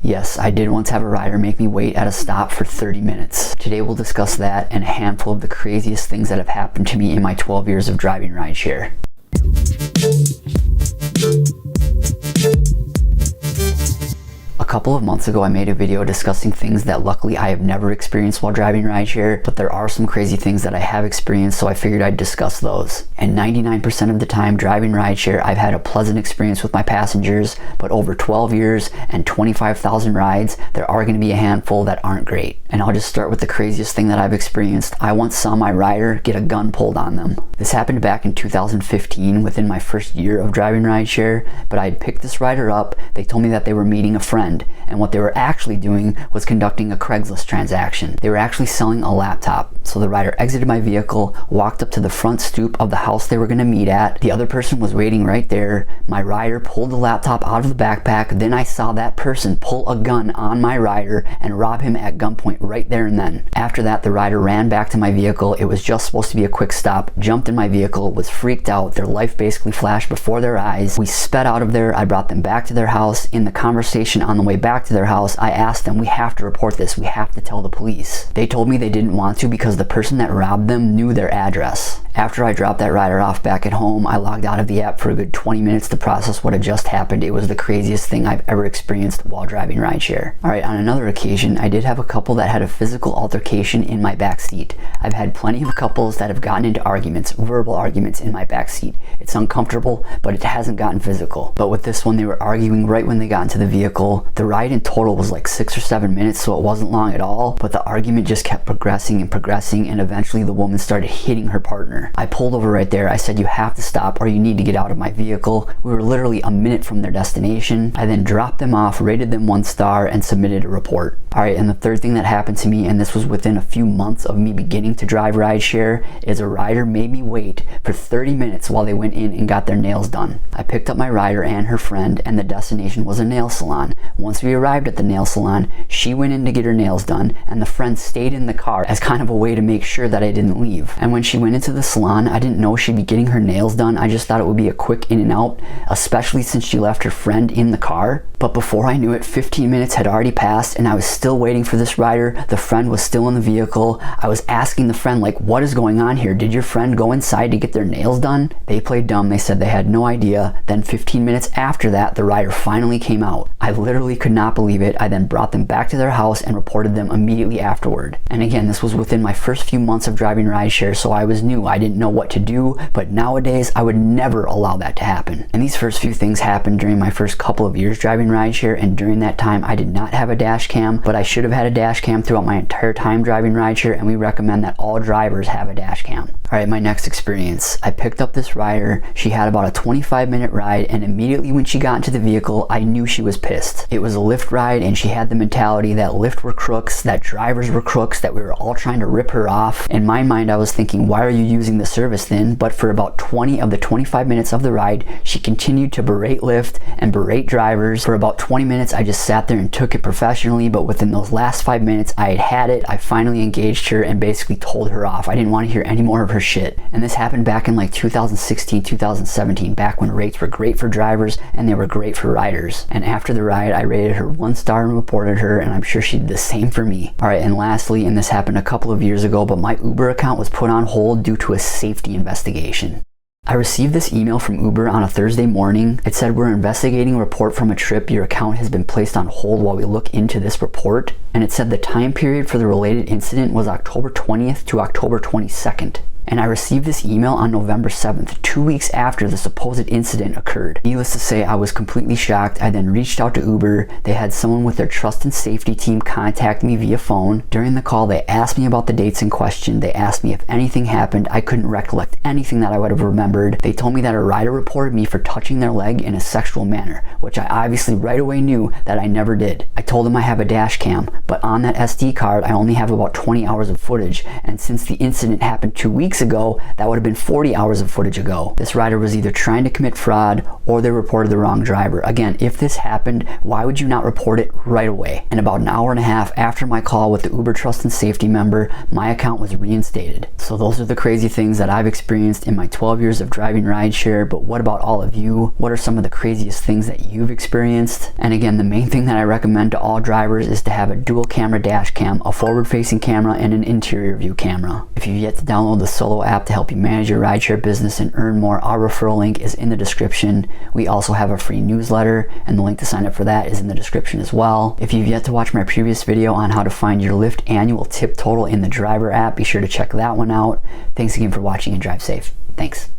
Yes, I did once have a rider make me wait at a stop for 30 minutes. Today we'll discuss that and a handful of the craziest things that have happened to me in my 12 years of driving rideshare. A couple of months ago I made a video discussing things that luckily I have never experienced while driving rideshare, but there are some crazy things that I have experienced, so I figured I'd discuss those. And 99% of the time driving rideshare I've had a pleasant experience with my passengers, but over 12 years and 25,000 rides, there are going to be a handful that aren't great. And I'll just start with the craziest thing that I've experienced. I once saw my rider get a gun pulled on them. This happened back in 2015 within my first year of driving rideshare, but I had picked this rider up. They told me that they were meeting a friend, and what they were actually doing was conducting a Craigslist transaction. They were actually selling a laptop. So the rider exited my vehicle, walked up to the front stoop of the house they were going to meet at. The other person was waiting right there. My rider pulled the laptop out of the backpack. Then I saw that person pull a gun on my rider and rob him at gunpoint right there and then. After that, the rider ran back to my vehicle. It was just supposed to be a quick stop, jumped in my vehicle, was freaked out. Their life basically flashed before their eyes. We sped out of there. I brought them back to their house. In the conversation on the way back to their house, I asked them, we have to report this. We have to tell the police. They told me they didn't want to because the person that robbed them knew their address. After I dropped that rider off back at home, I logged out of the app for a good 20 minutes to process what had just happened. It was the craziest thing I've ever experienced while driving rideshare. Alright, on another occasion, I did have a couple that had a physical altercation in my back seat. I've had plenty of couples that have gotten into arguments, verbal arguments in my back seat. It's uncomfortable, but it hasn't gotten physical. But with this one, they were arguing right when they got into the vehicle. The ride in total was like 6 or 7 minutes, so it wasn't long at all, but the argument just kept progressing, and eventually the woman started hitting her partner. I pulled over right there. I said, you have to stop or you need to get out of my vehicle. We were literally a minute from their destination. I then dropped them off, rated them 1 star, and submitted a report. Alright, and the third thing that happened to me, and this was within a few months of me beginning to drive rideshare, is a rider made me wait for 30 minutes while they went in and got their nails done. I picked up my rider and her friend, and the destination was a nail salon. Once we arrived at the nail salon, she went in to get her nails done, and the friend stayed in the car as kind of a way to make sure that I didn't leave. And when she went into the salon, I didn't know she'd be getting her nails done. I just thought it would be a quick in and out, especially since she left her friend in the car. But before I knew it, 15 minutes had already passed and I was still waiting for this rider. The friend was still in the vehicle. I was asking the friend, like, what is going on here? Did your friend go inside to get their nails done? They played dumb. They said they had no idea. Then 15 minutes after that, the rider finally came out. I literally could not believe it. I then brought them back to their house and reported them immediately afterward. And again, this was within my first few months of driving rideshare, so I was new. I didn't know what to do, but nowadays I would never allow that to happen. And these first few things happened during my first couple of years driving rideshare, and during that time I did not have a dash cam, but I should have had a dash cam throughout my entire time driving rideshare, and we recommend that all drivers have a dash cam. Alright, my next experience. I picked up this rider. She had about a 25-minute ride, and immediately when she got into the vehicle, I knew she was pissed. It was a Lyft ride, and she had the mentality that Lyft were crooks, that drivers were crooks, that we were all trying to rip her off. In my mind, I was thinking, why are you using the service then? But for about 20 of the 25 minutes of the ride, she continued to berate Lyft and berate drivers. For about 20 minutes, I just sat there and took it professionally, but within those last 5 minutes, I had it. I finally engaged her and basically told her off. I didn't want to hear any more of her shit. And this happened back in like 2016, 2017, back when rates were great for drivers and they were great for riders. And after the ride, I rated her 1 star and reported her, and I'm sure she did the same for me. Alright, and lastly, and this happened a couple of years ago, but my Uber account was put on hold due to a safety investigation. I received this email from Uber on a Thursday morning. It said, we're investigating a report from a trip. Your account has been placed on hold while we look into this report. And it said the time period for the related incident was October 20th to October 22nd. And I received this email on November 7th, 2 weeks after the supposed incident occurred. Needless to say, I was completely shocked. I then reached out to Uber. They had someone with their trust and safety team contact me via phone. During the call, they asked me about the dates in question. They asked me if anything happened. I couldn't recollect anything that I would have remembered. They told me that a rider reported me for touching their leg in a sexual manner, which I obviously right away knew that I never did. I told them I have a dash cam, but on that SD card, I only have about 20 hours of footage. And since the incident happened 2 weeks weeks ago, that would have been 40 hours of footage ago. This rider was either trying to commit fraud or they reported the wrong driver. Again, if this happened, why would you not report it right away? And about an hour and a half after my call with the Uber Trust and Safety member, my account was reinstated. So those are the crazy things that I've experienced in my 12 years of driving rideshare. But what about all of you? What are some of the craziest things that you've experienced? And again, the main thing that I recommend to all drivers is to have a dual camera dash cam, a forward facing camera, and an interior view camera. If you've yet to download the Solo app to help you manage your rideshare business and earn more, our referral link is in the description. We also have a free newsletter, and the link to sign up for that is in the description as well. If you've yet to watch my previous video on how to find your Lyft annual tip total in the driver app, be sure to check that one out. Thanks again for watching and drive safe. Thanks.